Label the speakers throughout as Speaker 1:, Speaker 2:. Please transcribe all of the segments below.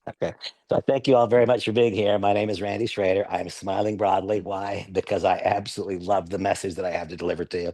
Speaker 1: Okay. So I thank you all very much for being here. My name is Randy Schrader. I'm smiling broadly. Why? Because I absolutely love the message that I have to deliver to you.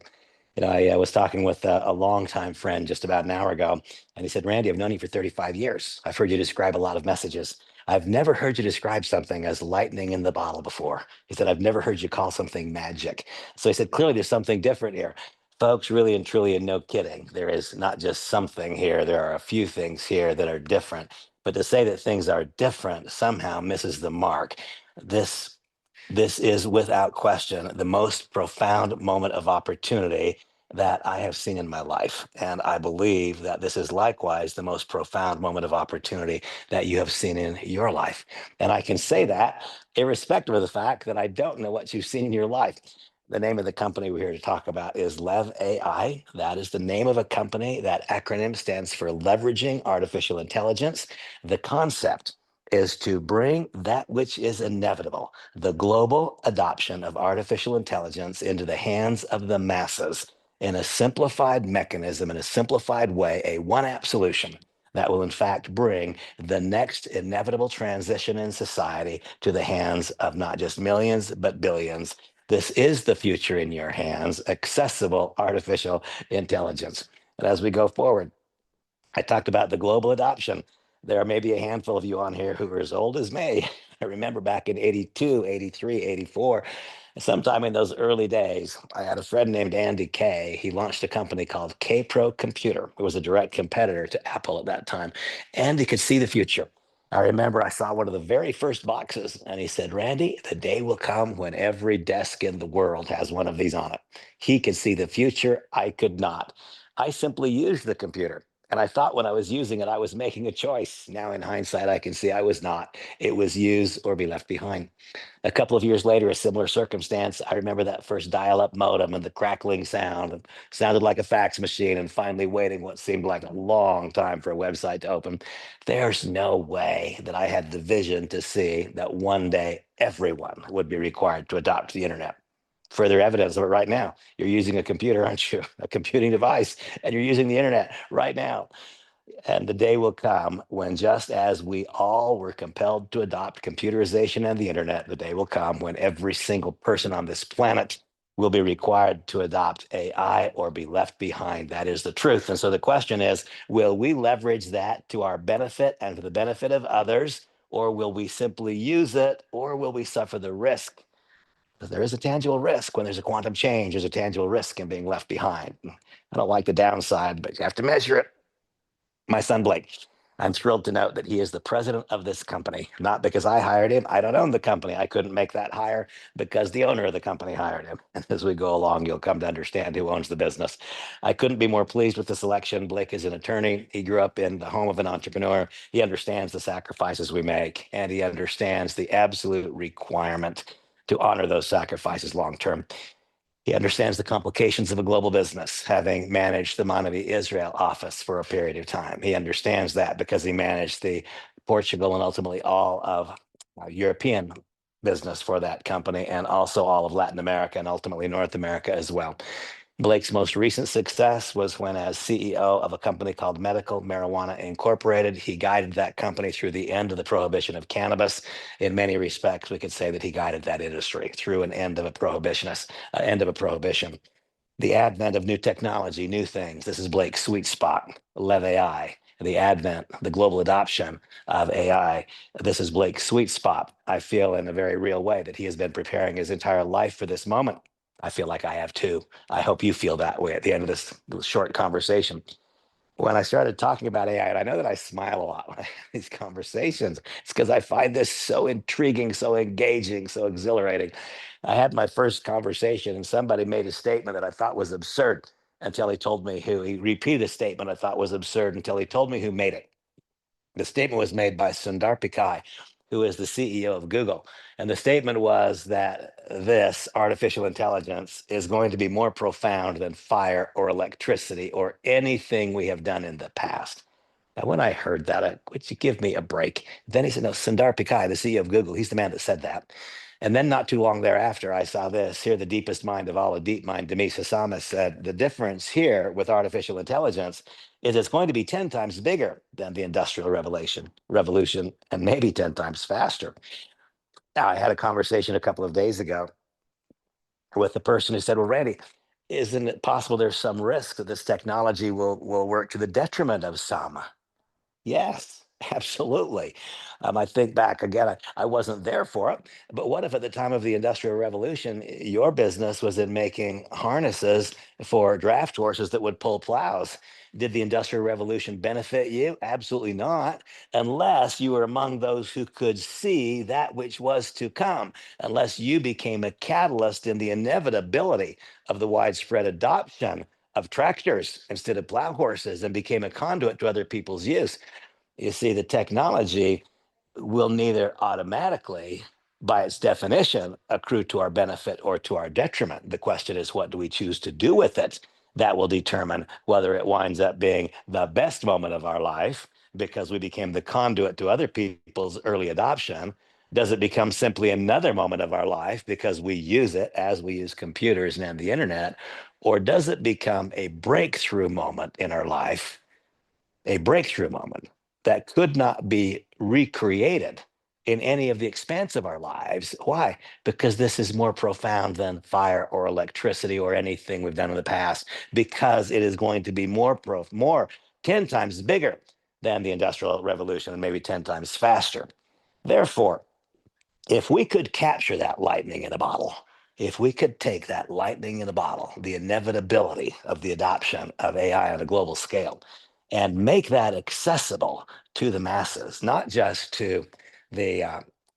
Speaker 1: I was talking with a longtime friend just about an hour ago, and he said, Randy, I've known you for 35 years. I've heard you describe a lot of messages. I've never heard you describe something as lightning in the bottle before. He said, I've never heard you call something magic. So he said, clearly there's something different here. Folks, really and truly, and no kidding, there is not just something here. There are a few things here that are different. But to say that things are different somehow misses the mark. This this is without question the most profound moment of opportunity that I have seen in my life. And I believe that this is likewise the most profound moment of opportunity that you have seen in your life. And I can say that irrespective of the fact that I don't know what you've seen in your life. The name of the company we're here to talk about is LEV AI. That is the name of a company. That acronym stands for Leveraging Artificial Intelligence. The concept is to bring that which is inevitable, the global adoption of artificial intelligence, into the hands of the masses in a simplified mechanism, in a simplified way, a one app solution that will, in fact, bring the next inevitable transition in society to the hands of not just millions, but billions. This is the future in your hands, accessible artificial intelligence. And as we go forward, I talked about the global adoption. There may be a handful of you on here who are as old as me. I remember back in 82, 83, 84, sometime in those early days, I had a friend named Andy Kay. He launched a company called K Pro Computer. It was a direct competitor to Apple at that time. Andy could see the future. I remember I saw one of the very first boxes and he said, Randy, the day will come when every desk in the world has one of these on it. He could see the future. I could not. I simply used the computer. And I thought when I was using it, I was making a choice. Now, in hindsight, I can see I was not. It was use or be left behind. A couple of years later, a similar circumstance. I remember that first dial-up modem and the crackling sound. It sounded like a fax machine, and finally waiting what seemed like a long time for a website to open. There's no way that I had the vision to see that one day everyone would be required to adopt the internet. Further evidence of it right now. You're using a computer, aren't you? A computing device, and you're using the internet right now. And the day will come when, just as we all were compelled to adopt computerization and the internet, the day will come when every single person on this planet will be required to adopt AI or be left behind. That is the truth. And so the question is, will we leverage that to our benefit and for the benefit of others, or will we simply use it, or will we suffer the risk? Because there is a tangible risk when there's a quantum change, there's a tangible risk in being left behind. I don't like the downside, but you have to measure it. My son Blake, I'm thrilled to note that he is the president of this company, not because I hired him. I don't own the company. I couldn't make that hire because the owner of the company hired him. And as we go along, you'll come to understand who owns the business. I couldn't be more pleased with the selection. Blake is an attorney. He grew up in the home of an entrepreneur. He understands the sacrifices we make, and he understands the absolute requirement to honor those sacrifices long term. He understands the complications of a global business, having managed the Monavie Israel office for a period of time. He understands that because he managed the Portugal and ultimately all of European business for that company, and also all of Latin America and ultimately North America as well. Blake's most recent success was when, as CEO of a company called Medical Marijuana Incorporated, he guided that company through the end of the prohibition of cannabis. In many respects, we could say that he guided that industry through an end of a end of a prohibition. The advent of new technology, new things. This is Blake's sweet spot. LEV AI, the advent, the global adoption of AI. This is Blake's sweet spot. I feel in a very real way that he has been preparing his entire life for this moment. I feel like I have too. I hope you feel that way at the end of this short conversation. When I started talking about AI, and I know that I smile a lot when I have these conversations, it's because I find this so intriguing, so engaging, so exhilarating. I had my first conversation, and somebody made a statement that I thought was absurd until he told me who. He repeated a statement I thought was absurd until he told me who made it. The statement was made by Sundar Pichai, who is the CEO of Google. And the statement was that this artificial intelligence is going to be more profound than fire or electricity or anything we have done in the past. Now, when I heard that, would you give me a break? Then he said, no, Sundar Pichai, the CEO of Google, he's the man that said that. And then not too long thereafter, I saw this here, the deepest mind of all, a deep mind, Demis Hassama said, the difference here with artificial intelligence is it's going to be 10 times bigger than the industrial revolution, and maybe 10 times faster. Now, I had a conversation a couple of days ago with the person who said, well, Randy, isn't it possible there's some risk that this technology will work to the detriment of some? Yes, absolutely. I think back again, I wasn't there for it, but what if at the time of the Industrial Revolution, your business was in making harnesses for draft horses that would pull plows? Did the Industrial Revolution benefit you? Absolutely not, unless you were among those who could see that which was to come, unless you became a catalyst in the inevitability of the widespread adoption of tractors instead of plow horses and became a conduit to other people's use. You see, the technology will neither automatically, by its definition, accrue to our benefit or to our detriment. The question is, what do we choose to do with it? That will determine whether it winds up being the best moment of our life because we became the conduit to other people's early adoption. Does it become simply another moment of our life because we use it as we use computers and the internet? Or does it become a breakthrough moment in our life, a breakthrough moment that could not be recreated in any of the expanse of our lives? Why? Because this is more profound than fire or electricity or anything we've done in the past, because it is going to be more 10 times bigger than the Industrial Revolution and maybe 10 times faster. Therefore, if we could capture that lightning in a bottle, if we could take that lightning in a bottle, the inevitability of the adoption of AI on a global scale, and make that accessible to the masses, not just to the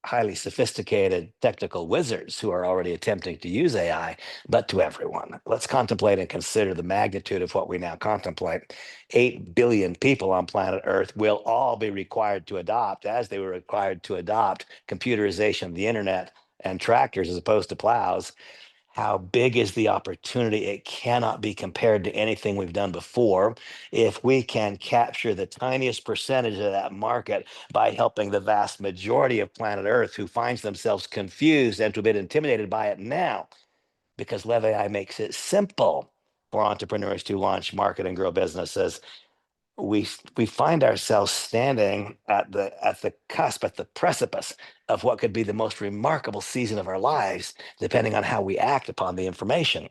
Speaker 1: highly sophisticated technical wizards who are already attempting to use AI, but to everyone. Let's contemplate and consider the magnitude of what we now contemplate. 8 billion people on planet Earth will all be required to adopt, as they were required to adopt computerization of the internet and tractors as opposed to plows. How big is the opportunity? It cannot be compared to anything we've done before. If we can capture the tiniest percentage of that market by helping the vast majority of planet Earth who finds themselves confused and to a bit intimidated by it now, because LEV AI makes it simple for entrepreneurs to launch, market, and grow businesses. We find ourselves standing at the cusp, at the precipice of what could be the most remarkable season of our lives, depending on how we act upon the information.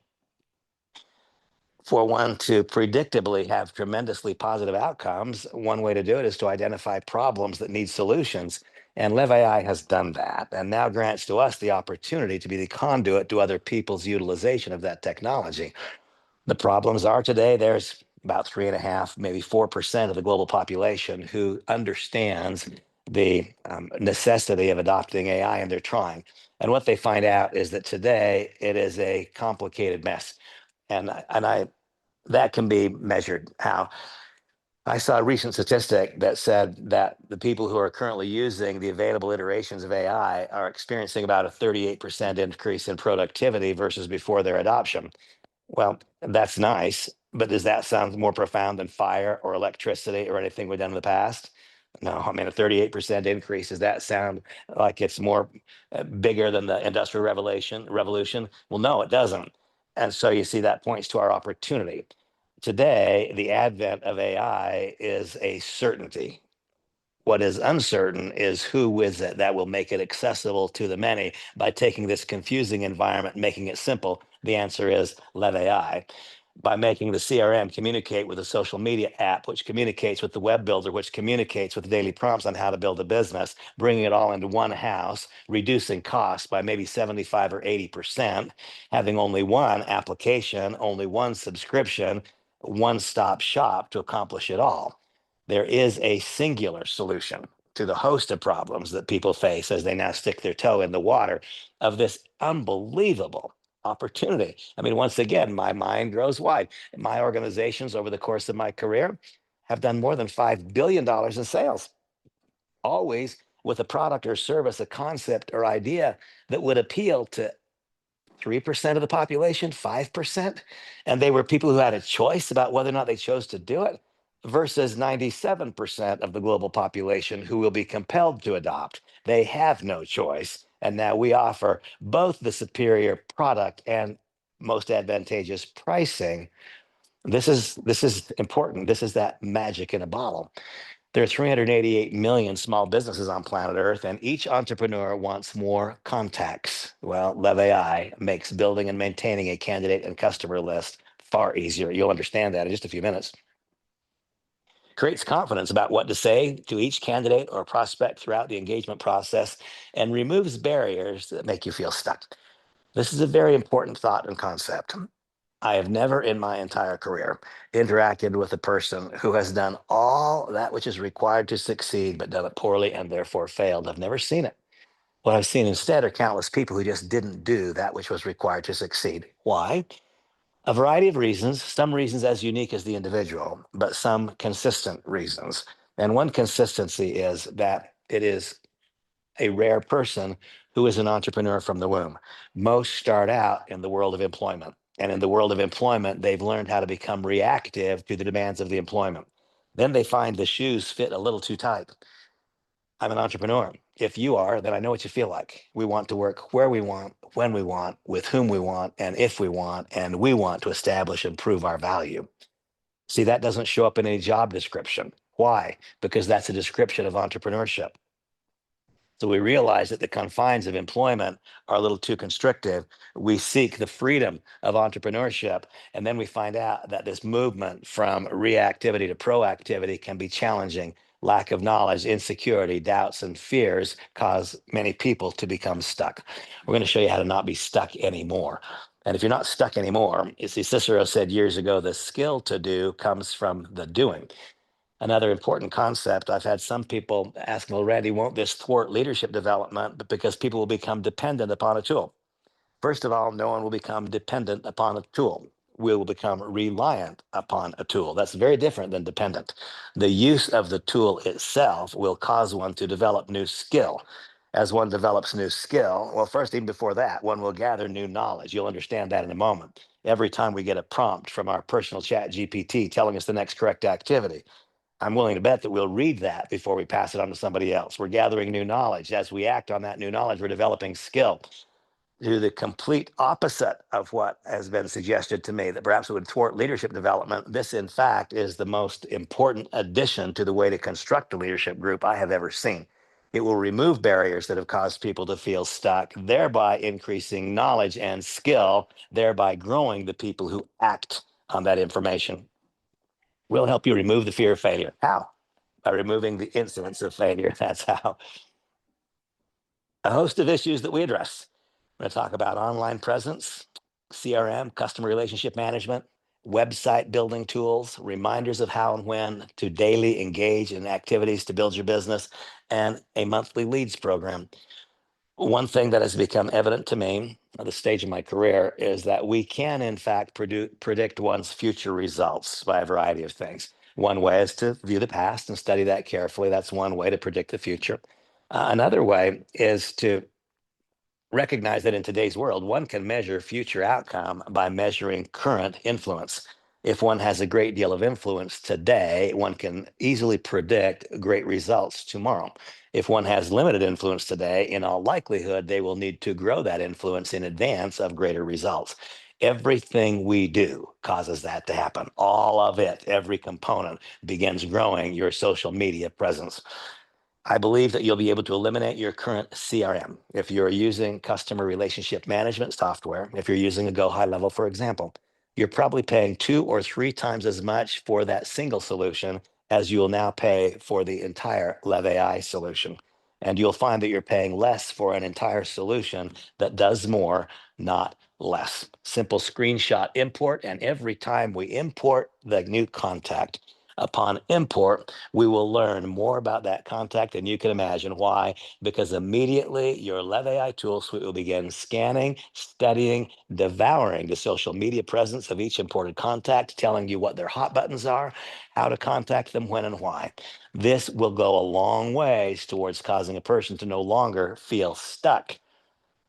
Speaker 1: For one to predictably have tremendously positive outcomes, one way to do it is to identify problems that need solutions. And Live AI has done that and now grants to us the opportunity to be the conduit to other people's utilization of that technology. The problems are today there's about 3.5, maybe 4% of the global population who understands the necessity of adopting AI, and they're trying. And what they find out is that today it is a complicated mess. And I that can be measured. How I saw a recent statistic that said that the people who are currently using the available iterations of AI are experiencing about a 38% increase in productivity versus before their adoption. Well, that's nice, but does that sound more profound than fire or electricity or anything we've done in the past? No, I mean, a 38% increase, does that sound like it's more bigger than the industrial revolution? Well, no, it doesn't. And so you see that points to our opportunity. Today, the advent of AI is a certainty. What is uncertain is who is it that will make it accessible to the many by taking this confusing environment, making it simple. The answer is Lev AI. By making the CRM communicate with a social media app, which communicates with the web builder, which communicates with daily prompts on how to build a business, bringing it all into one house, reducing costs by maybe 75 or 80%, having only one application, only one subscription, one-stop shop to accomplish it all. There is a singular solution to the host of problems that people face as they now stick their toe in the water of this unbelievable opportunity. I mean, once again, my mind grows wide. My organizations over the course of my career have done more than $5 billion in sales, always with a product or service, a concept or idea that would appeal to 3% of the population, 5%. And they were people who had a choice about whether or not they chose to do it. versus 97% of the global population who will be compelled to adopt. They have no choice. And now we offer both the superior product and most advantageous pricing. This is important. This is that magic in a bottle. There are 388 million small businesses on planet Earth, and each entrepreneur wants more contacts. Well, LevAI makes building and maintaining a candidate and customer list far easier. You'll understand that in just a few minutes. Creates confidence about what to say to each candidate or prospect throughout the engagement process, and removes barriers that make you feel stuck. This is a very important thought and concept. I have never in my entire career interacted with a person who has done all that which is required to succeed, but done it poorly and therefore failed. I've never seen it. What I've seen instead are countless people who just didn't do that which was required to succeed. Why? A variety of reasons, some reasons as unique as the individual, but some consistent reasons. And one consistency is that it is a rare person who is an entrepreneur from the womb. Most start out in the world of employment. And in the world of employment, they've learned how to become reactive to the demands of the employment. Then they find the shoes fit a little too tight. I'm an entrepreneur. If you are, then I know what you feel like. We want to work where we want, when we want, with whom we want, and if we want, and we want to establish and prove our value. See, that doesn't show up in any job description. Why? Because that's a description of entrepreneurship. So we realize that the confines of employment are a little too constrictive. We seek the freedom of entrepreneurship. And then we find out that this movement from reactivity to proactivity can be challenging. Lack of knowledge, insecurity, doubts, and fears cause many people to become stuck. We're going to show you how to not be stuck anymore. And if you're not stuck anymore, you see, Cicero said years ago, the skill to do comes from the doing. Another important concept, I've had some people ask, well, Randy, won't this thwart leadership development? But because people will become dependent upon a tool. First of all, no one will become dependent upon a tool. We will become reliant upon a tool. That's very different than dependent. The use of the tool itself will cause one to develop new skill. As one develops new skill, well, first, even before that, one will gather new knowledge. You'll understand that in a moment. Every time we get a prompt from our personal chat GPT telling us the next correct activity, I'm willing to bet that we'll read that before we pass it on to somebody else. We're gathering new knowledge. As we act on that new knowledge, we're developing skill. Do the complete opposite of what has been suggested to me, that perhaps it would thwart leadership development. This, in fact, is the most important addition to the way to construct a leadership group I have ever seen. It will remove barriers that have caused people to feel stuck, thereby increasing knowledge and skill, thereby growing the people who act on that information. We'll help you remove the fear of failure. How? By removing the incidence of failure. That's how. A host of issues that we address. We're going to talk about online presence, CRM, customer relationship management, website building tools, reminders of how and when to daily engage in activities to build your business, and a monthly leads program. One thing that has become evident to me at the stage of my career is that we can, in fact, predict one's future results by a variety of things. One way is to view the past and study that carefully. That's one way to predict the future. Another way is to recognize that in today's world, one can measure future outcome by measuring current influence. If one has a great deal of influence today, one can easily predict great results tomorrow. If one has limited influence today, in all likelihood, they will need to grow that influence in advance of greater results. Everything we do causes that to happen. All of it, every component begins growing your social media presence. I believe that you'll be able to eliminate your current CRM. If you're using customer relationship management software, if you're using a Go High Level, for example, you're probably paying 2 or 3 times as much for that single solution as you will now pay for the entire LevAI solution. And you'll find that you're paying less for an entire solution that does more, not less. Simple screenshot import, and every time we import the new contact, upon import, we will learn more about that contact than you can imagine. Why? Because immediately your LevAI tool suite will begin scanning, studying, devouring the social media presence of each imported contact, telling you what their hot buttons are, how to contact them, when and why. This will go a long ways towards causing a person to no longer feel stuck.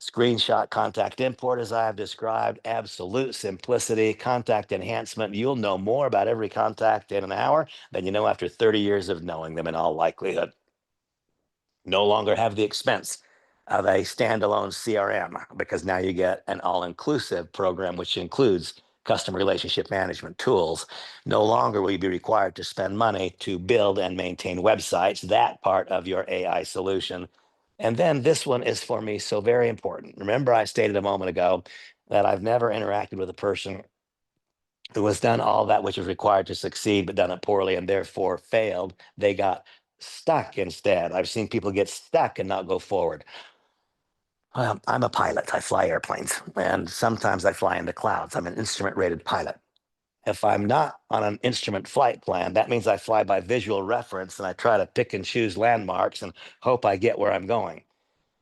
Speaker 1: Screenshot contact import, as I have described, absolute simplicity, contact enhancement. You'll know more about every contact in an hour than you know after 30 years of knowing them in all likelihood. No longer have the expense of a standalone CRM because now you get an all-inclusive program which includes customer relationship management tools. No longer will you be required to spend money to build and maintain websites, that part of your AI solution. And then this one is for me so very important. Remember, I stated a moment ago that I've never interacted with a person who has done all that which is required to succeed, but done it poorly and therefore failed. They got stuck instead. I've seen people get stuck and not go forward. Well, I'm a pilot. I fly airplanes, and sometimes I fly in the clouds. I'm an instrument rated pilot. If I'm not on an instrument flight plan, that means I fly by visual reference and I try to pick and choose landmarks and hope I get where I'm going.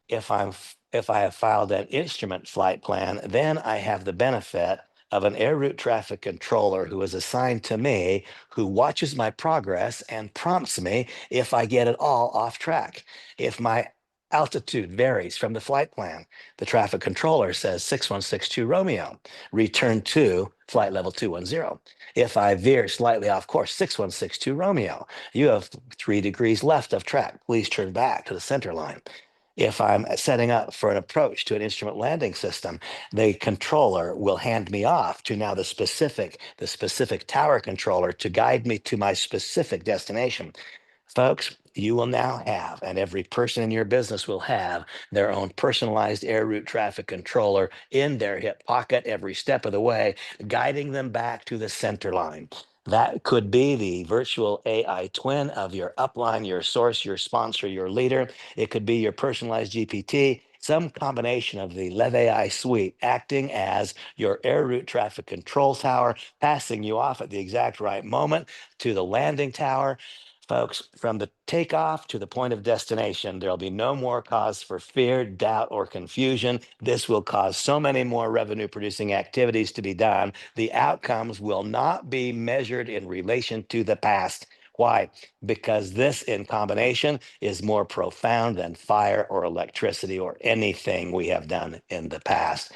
Speaker 1: If I have filed an instrument flight plan, then I have the benefit of an air route traffic controller who is assigned to me, who watches my progress and prompts me if I get it all off track. If my altitude varies from the flight plan, the traffic controller says 6162 Romeo, return to flight level 210. If I veer slightly off course, 6162 Romeo, you have 3 degrees left of track. Please turn back to the center line. If I'm setting up for an approach to an instrument landing system, the controller will hand me off to now the specific tower controller to guide me to my specific destination. Folks, you will now have, and every person in your business will have, their own personalized air route traffic controller in their hip pocket every step of the way, guiding them back to the center line. That could be the virtual AI twin of your upline, your source, your sponsor, your leader. It could be your personalized GPT, some combination of the LEV AI suite acting as your air route traffic control tower, passing you off at the exact right moment to the landing tower. Folks, from the takeoff to the point of destination, there'll be no more cause for fear, doubt, or confusion. This will cause so many more revenue producing activities to be done. The outcomes will not be measured in relation to the past. Why? Because this in combination is more profound than fire or electricity or anything we have done in the past.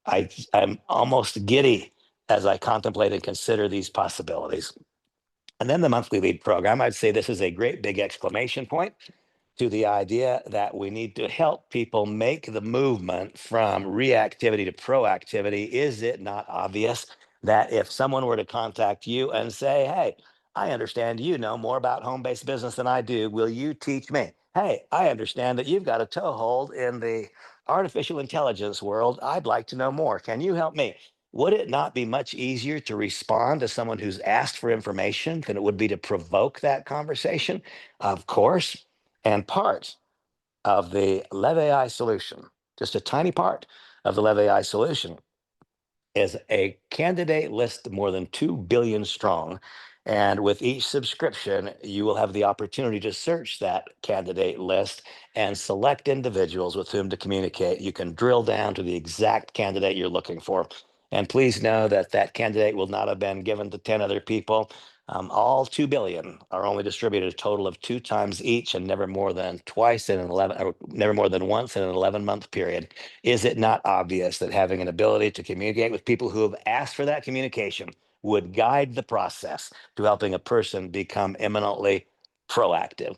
Speaker 1: I'm almost giddy as I contemplate and consider these possibilities. And then the monthly lead program, I'd say this is a great big exclamation point to the idea that we need to help people make the movement from reactivity to proactivity. Is it not obvious that if someone were to contact you and say, hey, I understand you know more about home based business than I do. Will you teach me? Hey, I understand that you've got a toehold in the artificial intelligence world. I'd like to know more. Can you help me? Would it not be much easier to respond to someone who's asked for information than it would be to provoke that conversation? Of course. And part of the LEV AI solution, just a tiny part of the LEV AI solution, is a candidate list more than 2 billion strong. And with each subscription, you will have the opportunity to search that candidate list and select individuals with whom to communicate. You can drill down to the exact candidate you're looking for. And please know that that candidate will not have been given to 10 other people. All 2 billion are only distributed a total of 2 times each and never more than twice in an 11, or never more than once in an 11-month period. Is it not obvious that having an ability to communicate with people who have asked for that communication would guide the process to helping a person become eminently proactive?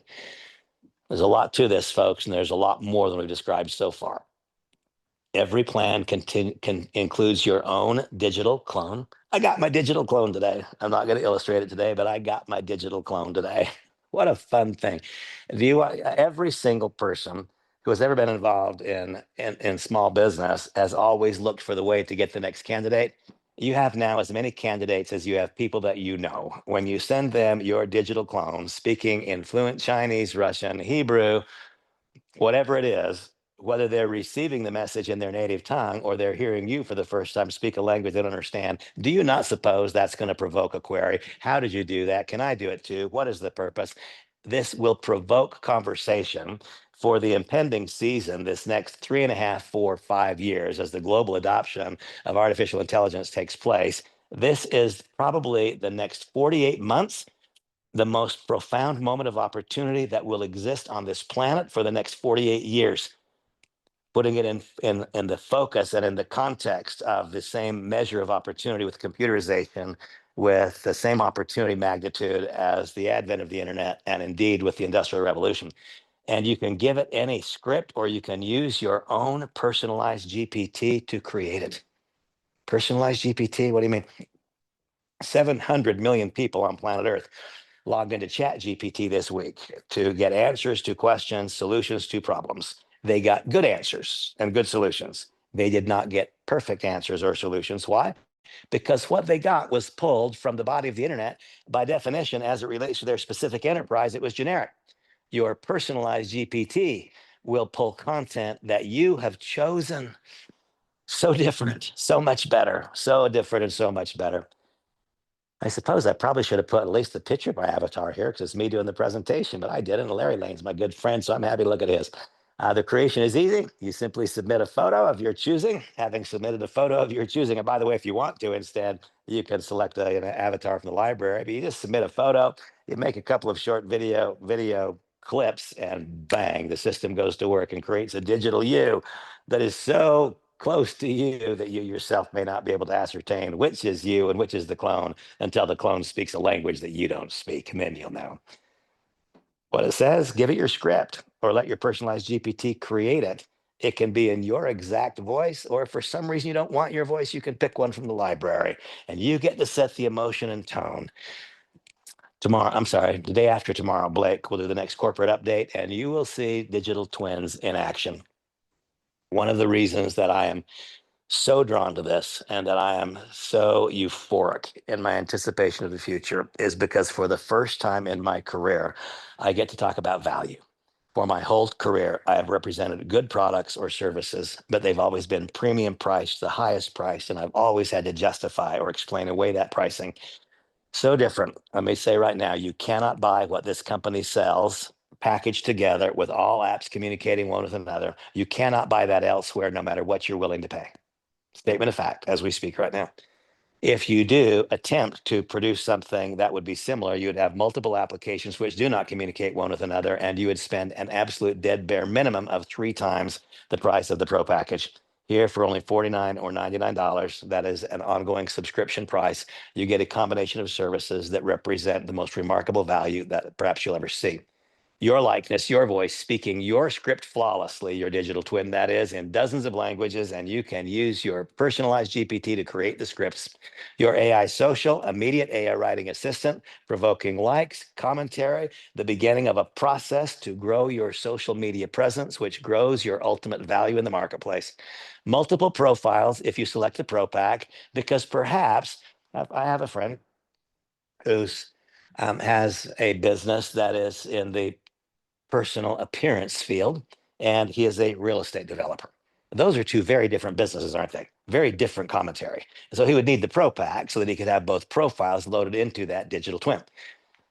Speaker 1: There's a lot to this, folks, and there's a lot more than we've described so far. Every plan includes your own digital clone. I got my digital clone today. I'm not going to illustrate it today, but I got my digital clone today. What a fun thing. Every single person who has ever been involved in small business has always looked for the way to get the next candidate. You have now as many candidates as you have people that you know. When you send them your digital clone speaking in fluent Chinese, Russian, Hebrew, whatever it is, whether they're receiving the message in their native tongue or they're hearing you for the first time speak a language they don't understand, do you not suppose that's going to provoke a query? How did you do that? Can I do it too? What is the purpose? This will provoke conversation for the impending season, this next 3.5, 4, 5 years, as the global adoption of artificial intelligence takes place. This is probably the next 48 months the most profound moment of opportunity that will exist on this planet for the next 48 years. putting it in the focus and in the context of the same measure of opportunity with computerization, with the same opportunity magnitude as the advent of the internet, and indeed with the Industrial Revolution. And you can give it any script, or you can use your own personalized GPT to create it. Personalized GPT? What do you mean? 700 million people on planet Earth logged into Chat GPT this week to get answers to questions, solutions to problems. They got good answers and good solutions. They did not get perfect answers or solutions. Why? Because what they got was pulled from the body of the internet. By definition, as it relates to their specific enterprise, it was generic. Your personalized GPT will pull content that you have chosen. So different, so much better, so different and so much better. I suppose I probably should have put at least the picture of my avatar here because it's me doing the presentation, but I didn't. Larry Lane's my good friend, so I'm happy to look at his. The creation is easy. You simply submit a photo of your choosing. Having submitted a photo of your choosing, and by the way, if you want to, instead, you can select an avatar from the library. But you just submit a photo. You make a couple of short video clips, and bang, the system goes to work and creates a digital you that is so close to you that you yourself may not be able to ascertain which is you and which is the clone until the clone speaks a language that you don't speak, and then you'll know what it says. Give it your script or let your personalized GPT create it. It can be in your exact voice, or if for some reason you don't want your voice, you can pick one from the library and you get to set the emotion and tone. Tomorrow, I'm sorry, the day after tomorrow, Blake will do the next corporate update and you will see digital twins in action. One of the reasons that I am so drawn to this and that I am so euphoric in my anticipation of the future is because for the first time in my career, I get to talk about value. For my whole career, I have represented good products or services, but they've always been premium priced, the highest price, and I've always had to justify or explain away that pricing. So different. Let me say right now, you cannot buy what this company sells packaged together with all apps communicating one with another. You cannot buy that elsewhere, no matter what you're willing to pay. Statement of fact as we speak right now. If you do attempt to produce something that would be similar, you would have multiple applications which do not communicate one with another, and you would spend an absolute dead bare minimum of 3 times the price of the Pro package. Here for only $49 or $99, that is an ongoing subscription price. You get a combination of services that represent the most remarkable value that perhaps you'll ever see. Your likeness, your voice, speaking your script flawlessly, your digital twin, that is, in dozens of languages, and you can use your personalized GPT to create the scripts. Your AI social, immediate AI writing assistant, provoking likes, commentary, the beginning of a process to grow your social media presence, which grows your ultimate value in the marketplace. Multiple profiles if you select the Pro Pack, because perhaps I have a friend who's has a business that is in the personal appearance field, and he is a real estate developer. Those are two very different businesses, aren't they? Very different commentary. So he would need the Pro Pack so that he could have both profiles loaded into that digital twin.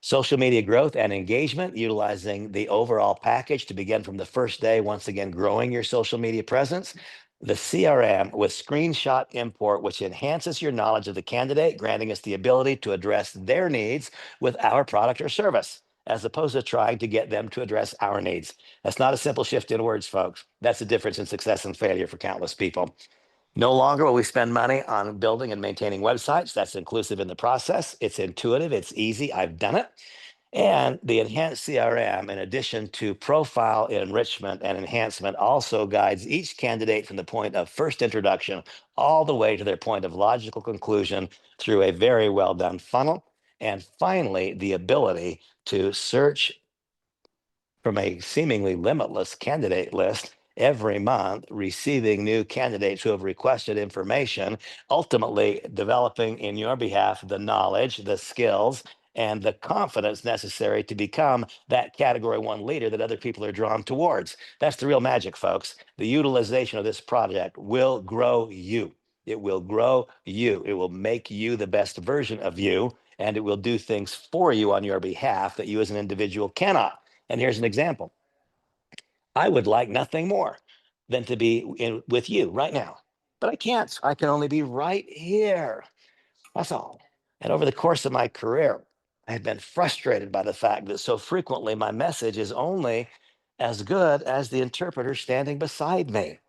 Speaker 1: Social media growth and engagement, utilizing the overall package to begin from the first day, once again, growing your social media presence. The CRM with screenshot import, which enhances your knowledge of the candidate, granting us the ability to address their needs with our product or service, as opposed to trying to get them to address our needs. That's not a simple shift in words, folks. That's the difference in success and failure for countless people. No longer will we spend money on building and maintaining websites. That's inclusive in the process. It's intuitive, it's easy. I've done it. And the enhanced CRM, in addition to profile enrichment and enhancement, also guides each candidate from the point of first introduction all the way to their point of logical conclusion through a very well done funnel. And finally, the ability to search from a seemingly limitless candidate list every month, receiving new candidates who have requested information, ultimately developing in your behalf the knowledge, the skills, and the confidence necessary to become that category one leader that other people are drawn towards. That's the real magic, folks. The utilization of this project will grow you. It will grow you. It will make you the best version of you, and it will do things for you on your behalf that you as an individual cannot. And here's an example. I would like nothing more than to be with you right now, but I can't. I can only be right here. That's all. And over the course of my career, I have been frustrated by the fact that so frequently my message is only as good as the interpreter standing beside me.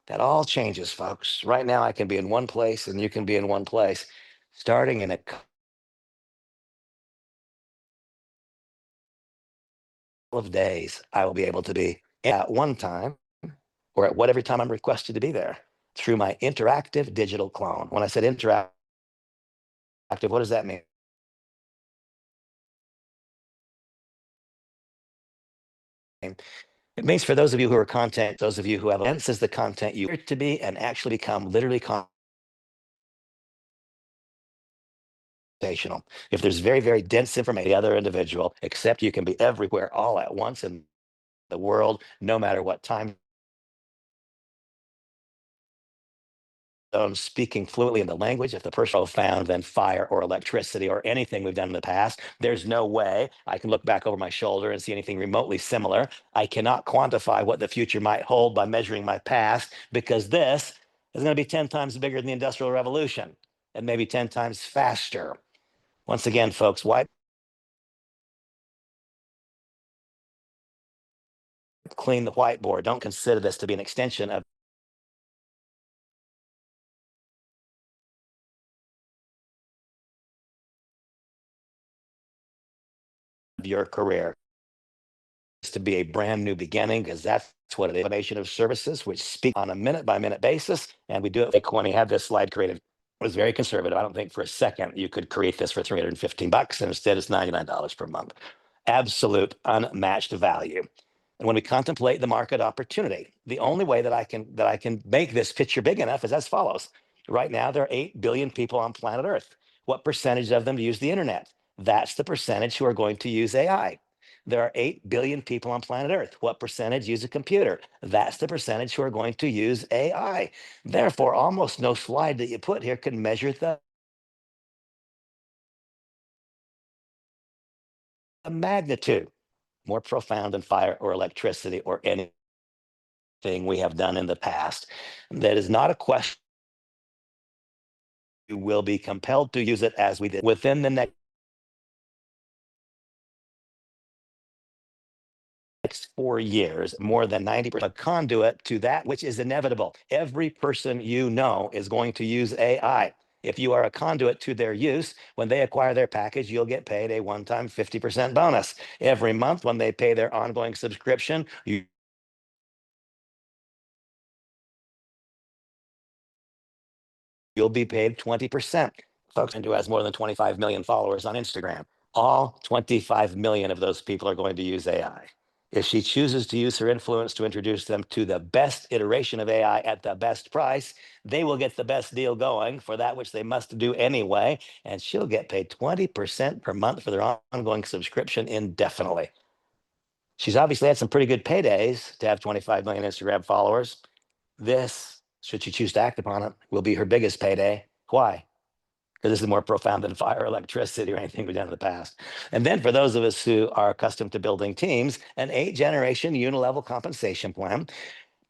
Speaker 1: That all changes, folks. Right now, I can be in one place and you can be in one place. Starting in a couple of days, I will be able to be at one time or at whatever time I'm requested to be there through my interactive digital clone. When I said interactive, what does that mean? It means for those of you who are content, those of you who have events as the content you want to be and actually become literally conversational. If there's very, very dense information, the other individual, except you can be everywhere all at once in the world, no matter what time speaking fluently in the language. If the person found then fire or electricity or anything we've done in the past, there's no way I can look back over my shoulder and see anything remotely similar. I cannot quantify what the future might hold by measuring my past because this is going to be 10 times bigger than the Industrial Revolution and maybe 10 times faster. Once again, folks, why clean the whiteboard? Don't consider this to be an extension of your career. To be a brand new beginning because that's what it is. Combination of services which speak on a minute by minute basis, and we do it like when he had this slide created. It was very conservative. I don't think for a second you could create this for 315 bucks, and instead it's $99 per month. Absolute unmatched value. And when we contemplate the market opportunity, the only way that I can make this picture big enough is as follows. Right now, there are 8 billion people on planet Earth. What percentage of them use the internet? That's the percentage who are going to use AI. There are 8 billion people on planet Earth. What percentage use a computer? That's the percentage who are going to use AI. Therefore, almost no slide that you put here can measure the magnitude. More profound than fire or electricity or anything we have done in the past. That is not a question. You will be compelled to use it as we did within the next 4 years, more than 90% a conduit to that which is inevitable. Every person you know is going to use AI. If you are a conduit to their use, when they acquire their package, you'll get paid a one-time 50% bonus. Every month, when they pay their ongoing subscription, you'll be paid 20%. Folks, who has more than 25 million followers on Instagram, all 25 million of those people are going to use AI. If she chooses to use her influence to introduce them to the best iteration of AI at the best price, they will get the best deal going for that which they must do anyway. And she'll get paid 20% per month for their ongoing subscription indefinitely. She's obviously had some pretty good paydays to have 25 million Instagram followers. This, should she choose to act upon it, will be her biggest payday. Why? Because this is more profound than fire, electricity, or anything we've done in the past. And then for those of us who are accustomed to building teams, an 8-generation unilevel compensation plan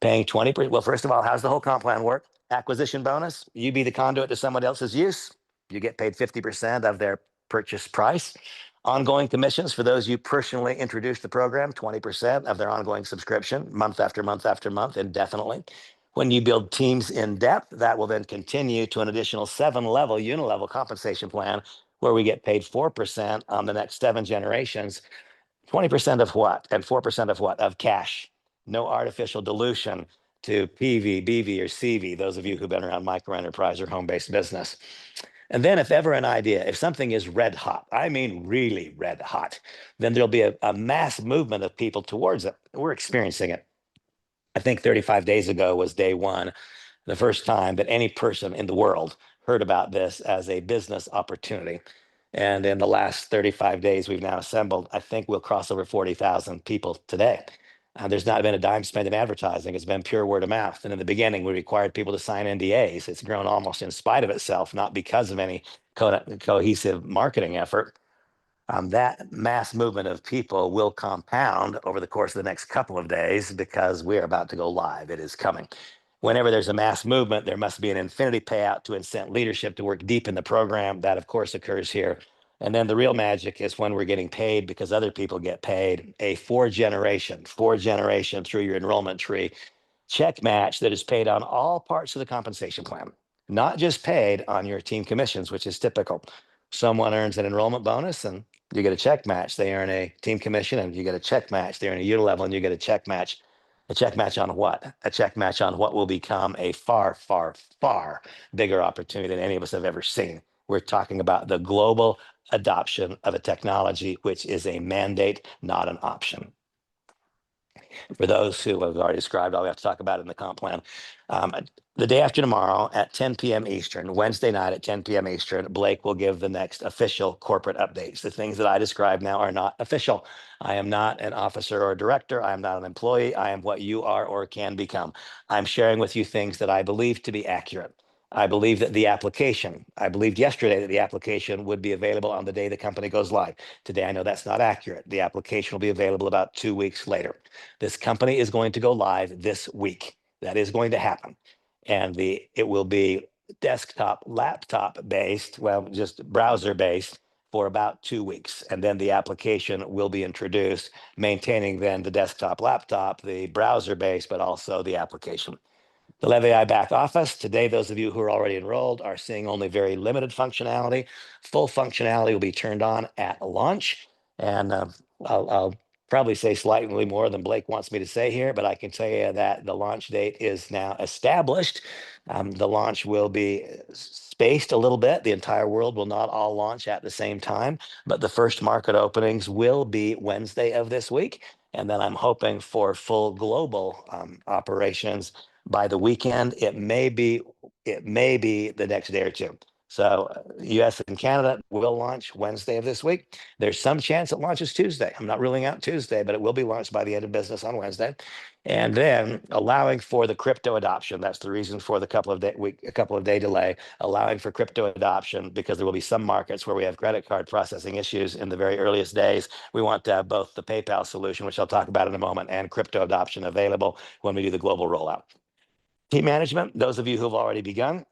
Speaker 1: paying 20%. Well, first of all, how's the whole comp plan work? Acquisition bonus, you be the conduit to someone else's use. You get paid 50% of their purchase price. Ongoing commissions for those you personally introduce the program, 20% of their ongoing subscription, month after month after month, indefinitely. When you build teams in depth, that will then continue to an additional 7-level unilevel compensation plan where we get paid 4% on the next 7 generations. 20% of what? And 4% of what? Of cash. No artificial dilution to PV, BV, or CV, those of you who've been around micro enterprise or home based business. And then, if ever an idea, if something is red hot, I mean really red hot, then there'll be a mass movement of people towards it. We're experiencing it. I think 35 days ago was day one, the first time that any person in the world heard about this as a business opportunity. And in the last 35 days, we've now assembled, I think we'll cross over 40,000 people today. There's not been a dime spent in advertising. It's been pure word of mouth. And in the beginning, we required people to sign NDAs. It's grown almost in spite of itself, not because of any cohesive marketing effort. That mass movement of people will compound over the course of the next couple of days because we're about to go live. It is coming. Whenever there's a mass movement, there must be an infinity payout to incent leadership to work deep in the program. That, of course, occurs here. And then the real magic is when we're getting paid because other people get paid. A four generation through your enrollment tree check match that is paid on all parts of the compensation plan, not just paid on your team commissions, which is typical. Someone earns an enrollment bonus and you get a check match. They earn a team commission and you get a check match. They earn a unilevel and you get a check match. A check match on what? A check match on what will become a far, far, far bigger opportunity than any of us have ever seen. We're talking about the global adoption of a technology, which is a mandate, not an option. For those who have already described, all we have to talk about in the comp plan. Um, the day after tomorrow at 10 p.m. Eastern, Wednesday night at 10 p.m. Eastern, Blake will give the next official corporate updates. The things that I describe now are not official. I am not an officer or director. I am not an employee. I am what you are or can become. I'm sharing with you things that I believe to be accurate. I believe that I believed yesterday that the application would be available on the day the company goes live. Today, I know that's not accurate. The application will be available about 2 weeks later. This company is going to go live this week. That is going to happen. And it will be desktop, laptop based, well, just browser based for about 2 weeks. And then the application will be introduced, maintaining then the desktop, laptop, the browser based, but also the application. The LEV AI back office, today, those of you who are already enrolled are seeing only very limited functionality. Full functionality will be turned on at launch. And I'll probably say slightly more than Blake wants me to say here, but I can tell you that the launch date is now established. The launch will be spaced a little bit. The entire world will not all launch at the same time, but the first market openings will be Wednesday of this week. And then I'm hoping for full global operations by the weekend. It may be the next day or two. So US and Canada will launch Wednesday of this week. There's some chance it launches Tuesday. I'm not ruling out Tuesday, but it will be launched by the end of business on Wednesday. And then allowing for the crypto adoption. That's the reason for the couple of day delay, allowing for crypto adoption because there will be some markets where we have credit card processing issues in the very earliest days. We want to have both the PayPal solution, which I'll talk about in a moment, and crypto adoption available when we do the global rollout. Team management, those of you who've already begun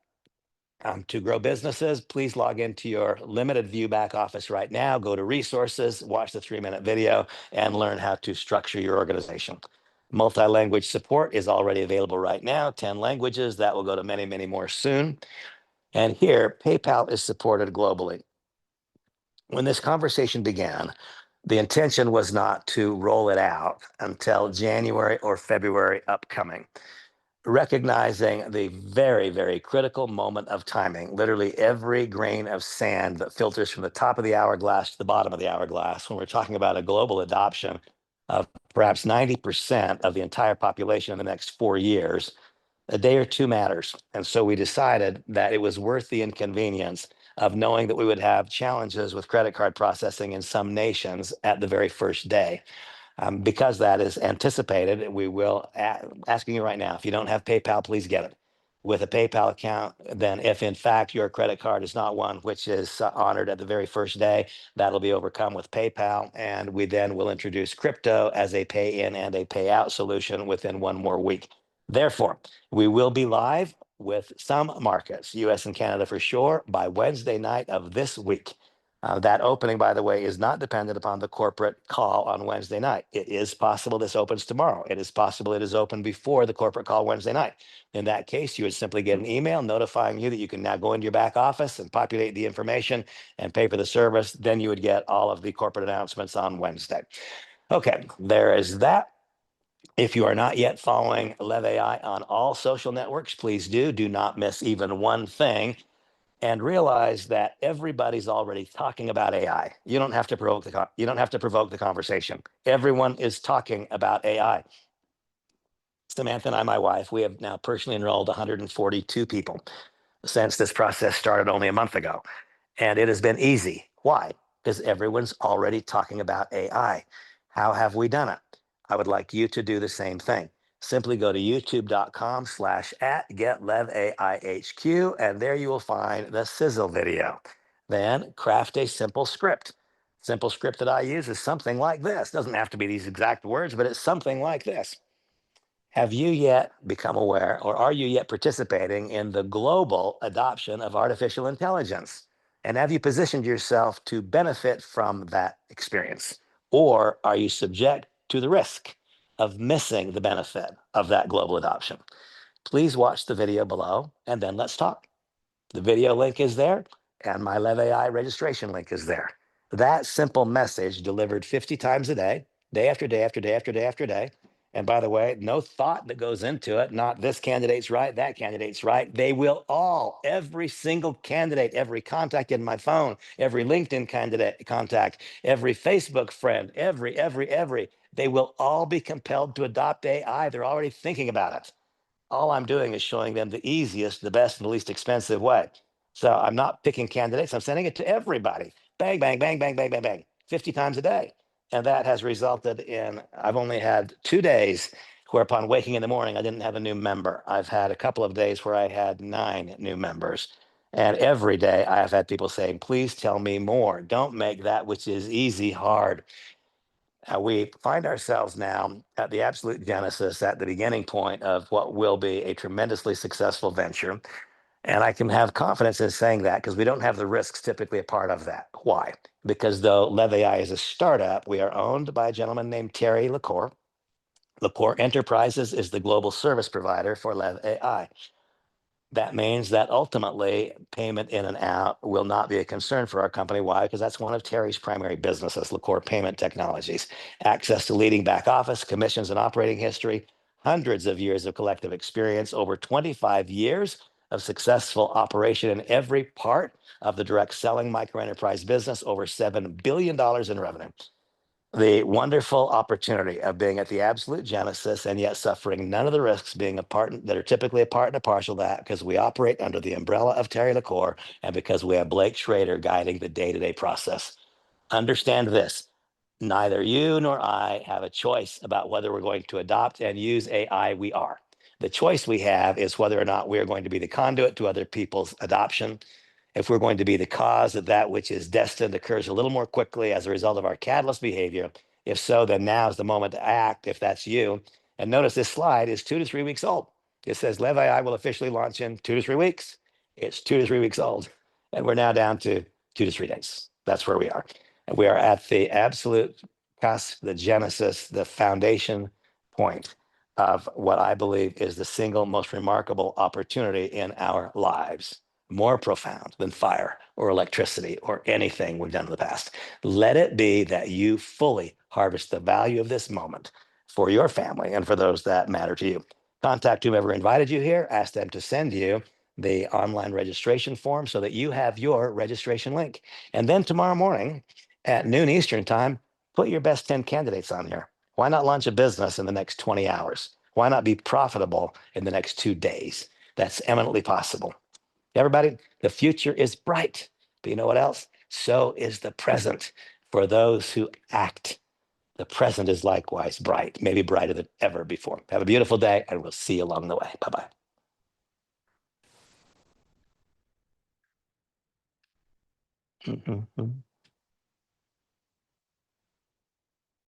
Speaker 1: to grow businesses, please log into your limited view back office right now. Go to resources, watch the 3-minute video, and learn how to structure your organization. Multi-language support is already available right now, 10 languages. That will go to many, many more soon. And here, PayPal is supported globally. When this conversation began, the intention was not to roll it out until January or February upcoming. Recognizing the very, very critical moment of timing, literally every grain of sand that filters from the top of the hourglass to the bottom of the hourglass, when we're talking about a global adoption of perhaps 90% of the entire population in the next 4 years, a day or two matters. And so we decided that it was worth the inconvenience of knowing that we would have challenges with credit card processing in some nations at the very first day. Because that is anticipated, we will, asking you right now, if you don't have PayPal, please get it. With a PayPal account, then if in fact your credit card is not one which is honored at the very first day, that'll be overcome with PayPal. And we then will introduce crypto as a pay in and a pay out solution within 1 more week. Therefore, we will be live with some markets, US and Canada for sure, by Wednesday night of this week. That opening, by the way, is not dependent upon the corporate call on Wednesday night. It is possible this opens tomorrow. It is possible it is open before the corporate call Wednesday night. In that case, you would simply get an email notifying you that you can now go into your back office and populate the information and pay for the service. Then you would get all of the corporate announcements on Wednesday. Okay, there is that. If you are not yet following LEV AI on all social networks, please do. Do not miss even one thing. And realize that everybody's already talking about AI. You don't have to provoke the conversation. Everyone is talking about AI. Samantha and I, my wife, we have now personally enrolled 142 people since this process started only a month ago. And it has been easy. Why? Because everyone's already talking about AI. How have we done it? I would like you to do the same thing. Simply go to youtube.com/@GetLevAIHQ, and there you will find the sizzle video. Then craft a simple script. Simple script that I use is something like this. Doesn't have to be these exact words, but it's something like this. Have you yet become aware, or are you yet participating in the global adoption of artificial intelligence? And have you positioned yourself to benefit from that experience? Or are you subject to the risk? of missing the benefit of that global adoption. Please watch the video below and then let's talk. The video link is there, and my LEV AI registration link is there. That simple message delivered 50 times a day, day after day after day after day after day. And by the way, no thought that goes into it, not this candidate's right, that candidate's right. They will all, every single candidate, every contact in my phone, every LinkedIn candidate contact, every Facebook friend, every, they will all be compelled to adopt AI. They're already thinking about it. All I'm doing is showing them the easiest, the best, and the least expensive way. So I'm not picking candidates. I'm sending it to everybody. Bang, bang, bang, bang, bang, bang, bang, 50 times a day. And that has resulted in, I've only had 2 days where upon waking in the morning, I didn't have a new member. I've had a couple of days where I had 9 new members. And every day I have had people saying, please tell me more. Don't make that which is easy hard. We find ourselves now at the absolute genesis, at the beginning point of what will be a tremendously successful venture. And I can have confidence in saying that because we don't have the risks typically a part of that. Why? Because though LEV AI is a startup, we are owned by a gentleman named Terry LaCore. LaCore Enterprises is the global service provider for LEV AI. That means that ultimately payment in and out will not be a concern for our company. Why? Because that's one of Terry's primary businesses, LaCore Payment Technologies. Access to leading back office, commissions and operating history, hundreds of years of collective experience, over 25 years of successful operation in every part of the direct selling micro enterprise business, over $7 billion in revenue. The wonderful opportunity of being at the absolute genesis and yet suffering none of the risks being a part that are typically a part and a partial to that because we operate under the umbrella of Terry LaCore and because we have Blake Schrader guiding the day-to-day process. Understand this. Neither you nor I have a choice about whether we're going to adopt and use AI. We are. The choice we have is whether or not we are going to be the conduit to other people's adoption. If we're going to be the cause of that which is destined occurs a little more quickly as a result of our catalyst behavior. If so, then now is the moment to act if that's you. And notice this slide is 2 to 3 weeks old. It says LEV AI will officially launch in 2 to 3 weeks. It's 2 to 3 weeks old. And we're now down to 2 to 3 days. That's where we are. And we are at the absolute cusp, the genesis, the foundation point of what I believe is the single most remarkable opportunity in our lives, more profound than fire or electricity or anything we've done in the past. Let it be that you fully harvest the value of this moment for your family and for those that matter to you. Contact whomever invited you here, ask them to send you the online registration form so that you have your registration link. And then tomorrow morning at noon Eastern time, put your best 10 candidates on here. Why not launch a business in the next 20 hours? Why not be profitable in the next 2 days? That's eminently possible. Everybody, the future is bright. But you know what else? So is the present for those who act. The present is likewise bright, maybe brighter than ever before. Have a beautiful day, and we'll see you along the way. Bye-bye.